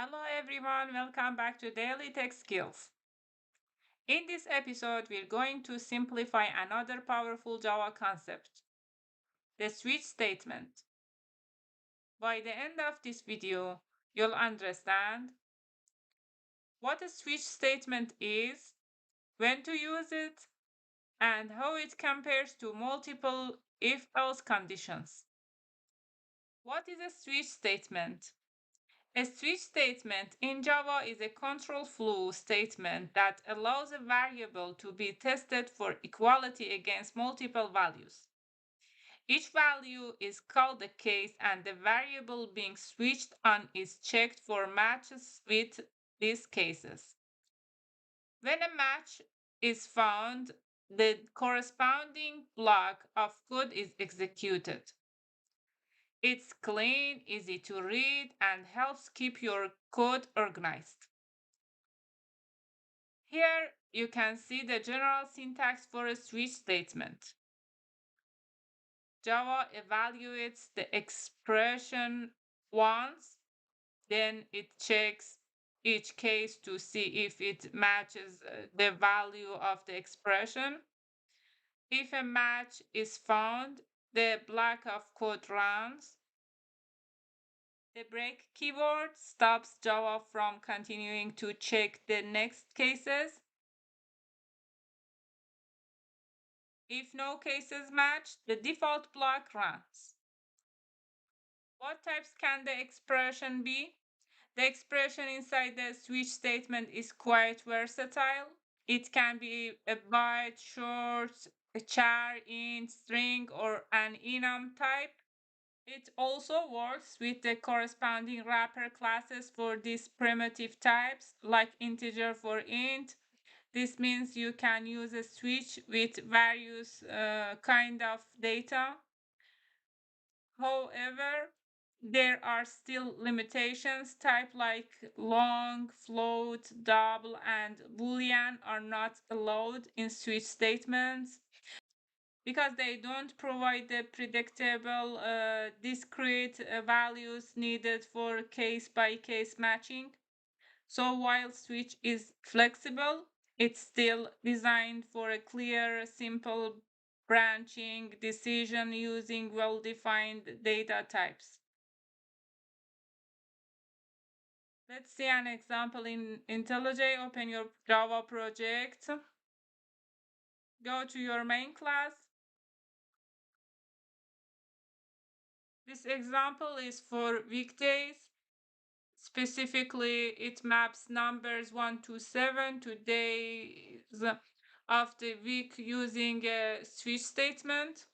Hello everyone, welcome back to Daily Tech Skills. In this episode, we're going to simplify another powerful Java concept, the switch statement. By the end of this video, you'll understand what a switch statement is, when to use it, and how it compares to multiple if-else conditions. What is a switch statement? A switch statement in Java is a control flow statement that allows a variable to be tested for equality against multiple values. Each value is called a case, and the variable being switched on is checked for matches with these cases. When a match is found, the corresponding block of code is executed. It's clean, easy to read, and helps keep your code organized. Here you can see the general syntax for a switch statement. Java evaluates the expression once, then it checks each case to see if it matches the value of the expression. If a match is found, the block of code runs. The break keyword stops Java from continuing to check the next cases. If no cases match, the default block runs. What types can the expression be? The expression inside the switch statement is quite versatile. It can be a byte, short, a char, int, string, or an enum type. It also works with the corresponding wrapper classes for these primitive types, like integer for int. This means you can use a switch with various kind of data. However, there are still limitations. Type like long, float, double, and boolean are not allowed in switch statements because they don't provide the predictable, discrete values needed for case-by-case matching. So while switch is flexible, it's still designed for a clear, simple branching decision using well-defined data types. Let's see an example in IntelliJ. Open your Java project. Go to your main class. This example is for weekdays. Specifically, it maps numbers 1 to 7 to days of the week using a switch statement.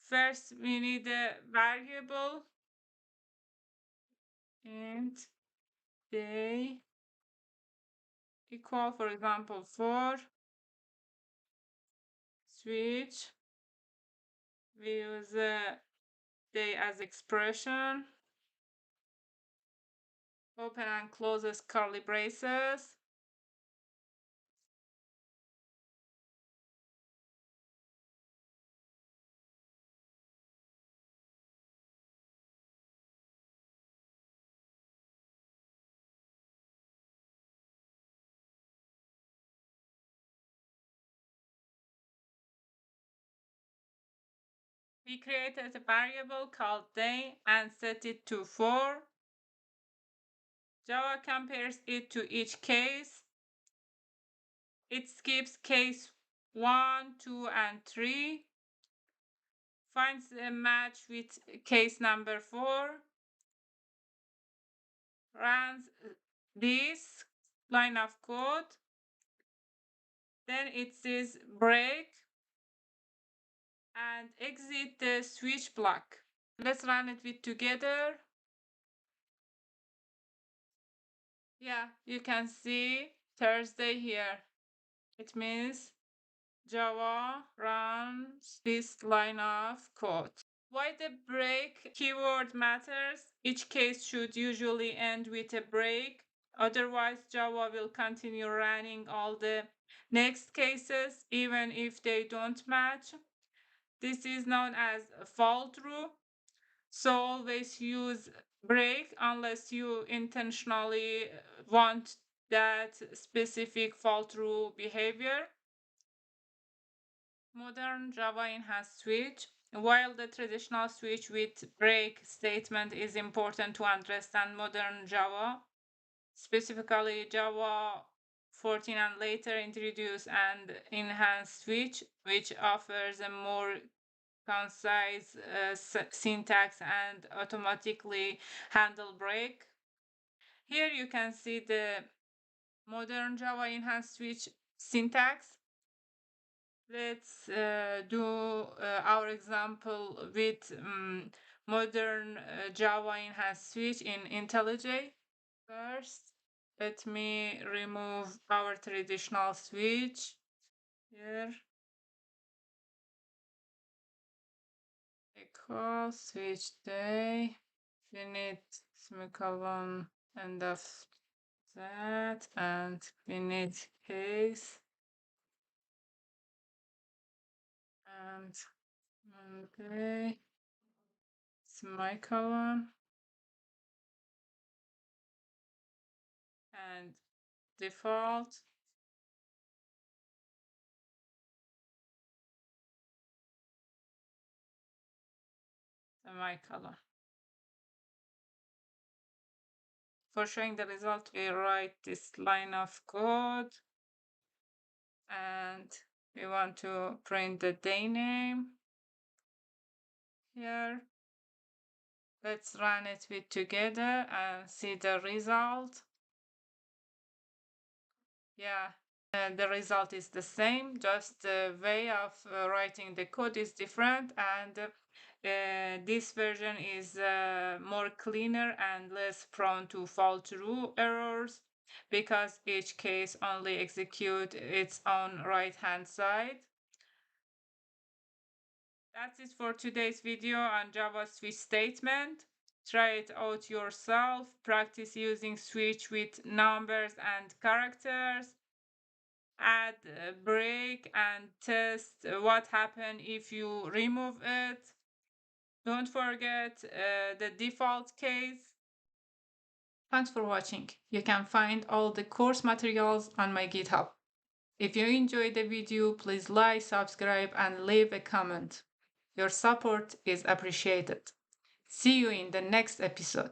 First, we need a variable and day equal, for example, 4. Switch. We use day as expression. Open and closes curly braces. We created a variable called day and set it to 4. Java compares it to each case. It skips case 1, 2, and 3. Finds a match with case number 4. Runs this line of code. Then it says break and exit the switch block. Let's run it with together. Yeah, you can see Thursday here. It means Java runs this line of code. Why the break keyword matters? Each case should usually end with a break. Otherwise, Java will continue running all the next cases even if they don't match. This is known as Fallthrough. So always use break unless you intentionally want that specific fall through behavior. Modern Java enhanced switch. While the traditional switch with break statement is important to understand modern Java, specifically Java 14 and later introduced an enhanced switch, which offers a more concise syntax and automatically handle break. Here you can see the modern Java enhanced switch syntax. Let's do our example with modern Java enhanced switch in IntelliJ. First, let me remove our traditional switch here. Equal switch day. We need semicolon end of that, and we need case and okay, semicolon and default semicolon. For showing the result, we write this line of code and we want to print the day name here. Let's run it with together and see the result. Yeah, the result is the same, just the way of writing the code is different, and this version is more cleaner and less prone to fall through errors because each case only executes its own right hand side. That's it for today's video on Java switch statement. Try it out yourself, practice using switch with numbers and characters, add a break and test what happens if you remove it. Don't forget the default case. Thanks for watching. You can find all the course materials on my GitHub. If you enjoyed the video, please like, subscribe, and leave a comment. Your support is appreciated. See you in the next episode.